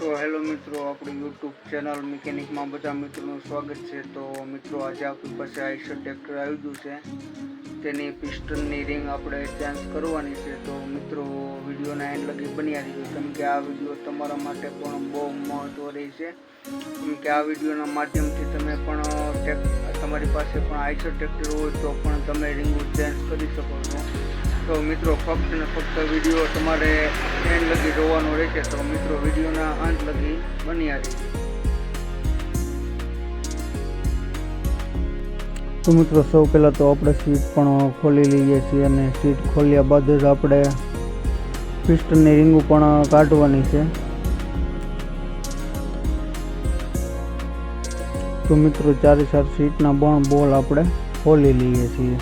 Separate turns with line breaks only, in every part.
તો હેલો મિત્રો, આપણી યુટ્યુબ ચેનલ મિકેનિકમાં બધા મિત્રોનું સ્વાગત છે। તો મિત્રો, આજે આપણી પાસે આઈશર ટ્રેક્ટર આવી ગયું છે, તેની પિસ્ટનની રિંગ આપણે ચેન્જ કરવાની છે। તો મિત્રો, વિડીયોના એન્ડ લગી બન્યા રહીજો, કેમ કે આ વિડીયો તમારા માટે પણ બહુ મહત્વ રહેશે, કેમ કે આ વિડીયોના માધ્યમથી તમે પણ તમારી પાસે પણ આઈશર ટ્રેક્ટર હોય તો પણ તમે રિંગો ચેન્જ કરી શકો છો। તો મિત્રો, ફક્ત ને ફક્ત વિડીયો તમારે એન્ડ લગી જોવાનો રહેશે। તો મિત્રો, વિડીયોના અંત લગી બન્યા રહેજો। તો મિત્રો, સૌ પહેલાં તો આપણે સીટ પણ ખોલી લઈએ છીએ, અને સીટ ખોલ્યા બાદ જ આપણે પિસ્ટનની રિંગો પણ કાઢવાની છે। તો મિત્રો, ચારે ચાર સીટના પણ બોલ આપણે ખોલી લઈએ છીએ।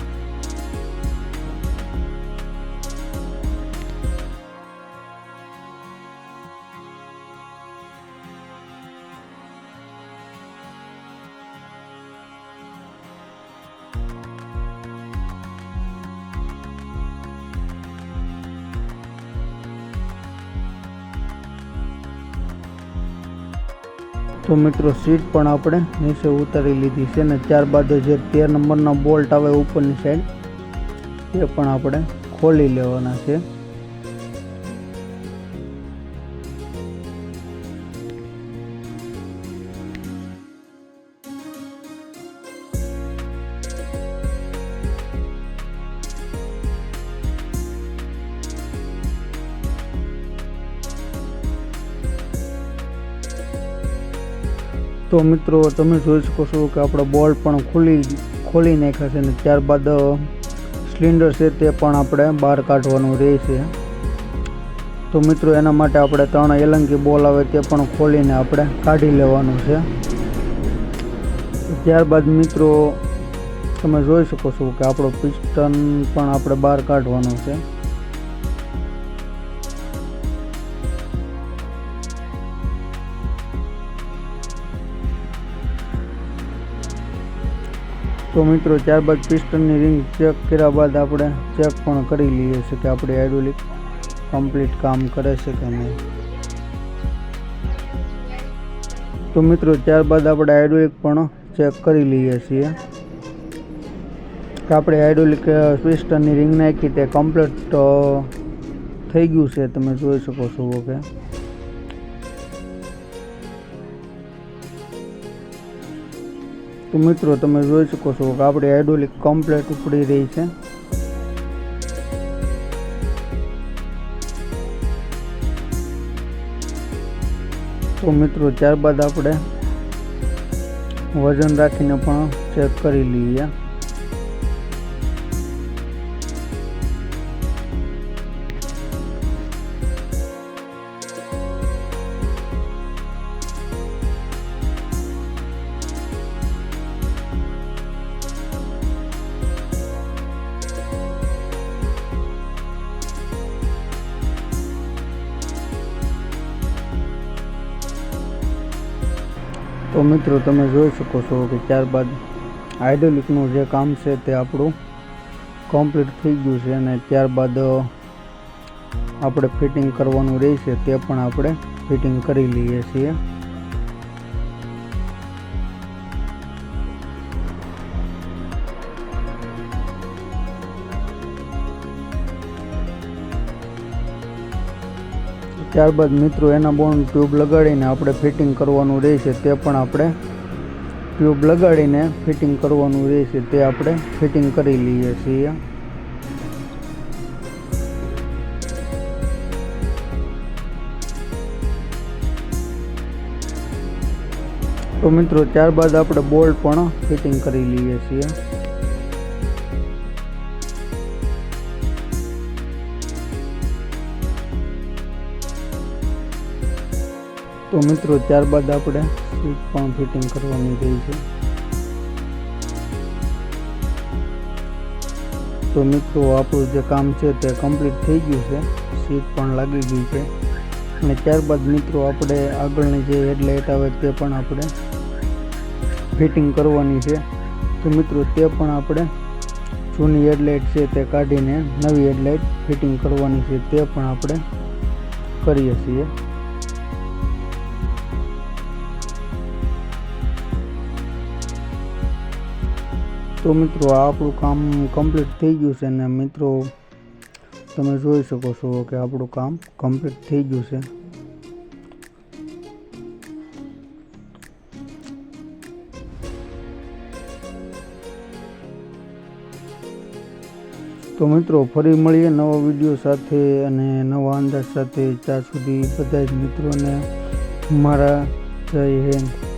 તો મિત્રો, સીટ પણ આપણે નીચે ઉતારી લીધી છે, અને ત્યારબાદ જે 13 નંબરના બોલ્ટ આવે ઉપરની સાઈડ, એ પણ આપણે ખોલી લેવાના છે। તો મિત્રો, તમે જોઈ શકો છો કે આપણે બોલ્ટ પણ ખોલી નાખ્યા છે, અને ત્યારબાદ સિલિન્ડર છે તે પણ આપણે બહાર કાઢવાનું રહેશે। તો મિત્રો, એના માટે આપણે 3 એલંગી બોલ આવે તે પણ ખોલીને આપણે કાઢી લેવાનું છે। ત્યારબાદ મિત્રો, તમે જોઈ શકો છો કે આપણો પિસ્ટન પણ આપણે બહાર કાઢવાનું છે। તો મિત્રો, ત્યારબાદ પિસ્ટનની રિંગ ચેક કર્યા બાદ આપણે ચેક પણ કરી લઈએ છીએ કે આપણી હાઇડ્રોલિક કમ્પ્લીટ કામ કરે છે કે નહીં। તો મિત્રો, ત્યારબાદ આપણે હાઇડ્રોલિક પણ ચેક કરી લઈએ છીએ કે આપણે હાઇડ્રોલિક પિસ્ટનની રિંગ નાખી તે કમ્પ્લીટ થઈ ગયું છે। તમે જોઈ શકો છો કે તો મિત્રો, તમે જોઈ શકો છો કે આપણી હાઇડ્રોલિક કમ્પ્લીટ ઉપડી રહી છે। તો મિત્રો, ત્યારબાદ આપણે વજન રાખીને પણ ચેક કરી લઈએ। તો મિત્રો, તમે જોઈ શકો છો કે ત્યારબાદ હાઇડ્રોલિકનું જે કામ છે તે આપણું કમ્પ્લીટ થઈ ગયું છે, અને ત્યારબાદ આપણે ફિટિંગ કરવાનું રહેશે તે પણ આપણે ફિટિંગ કરી લઈએ છીએ। ત્યારબાદ મિત્રો, એના બોન્ડ ટ્યુબ લગાડીને આપણે ફિટિંગ કરવાનું રહેશે, તે પણ આપણે ટ્યુબ લગાડીને ફિટિંગ કરવાનું રહેશે, તે આપણે ફિટિંગ કરી લઈએ છીએ। તો મિત્રો, ત્યારબાદ આપણે બોલ્ટ પણ ફિટિંગ કરી લઈએ છીએ। તો મિત્રો, ત્યારબાદ આપણે સીટ પણ ફિટિંગ કરવાની રહી છે। તો મિત્રો, આપણું જે કામ છે તે કમ્પ્લીટ થઈ ગયું છે, સીટ પણ લાગી ગઈ છે, અને ત્યારબાદ મિત્રો, આપણે આગળની જે હેડલાઇટ આવે તે પણ આપણે ફિટિંગ કરવાની છે। તો મિત્રો, તે પણ આપણે જૂની હેડલાઇટ છે તે કાઢીને નવી હેડલાઇટ ફિટિંગ કરવાની છે, તે પણ આપણે કરીએ છીએ। તો મિત્રો આ આપણું કામ કમ્પ્લીટ થઈ ગયું છે અને મિત્રો તમે જોઈ શકો છો કે આપણું કામ કમ્પ્લીટ થઈ ગયું છે। તો મિત્રો ફરી મળીએ નવા વિડીયો સાથે અને નવા અંદાજ સાથે। ત્યાં સુધી બધા જ મિત્રોને મારા જય હિન્દ।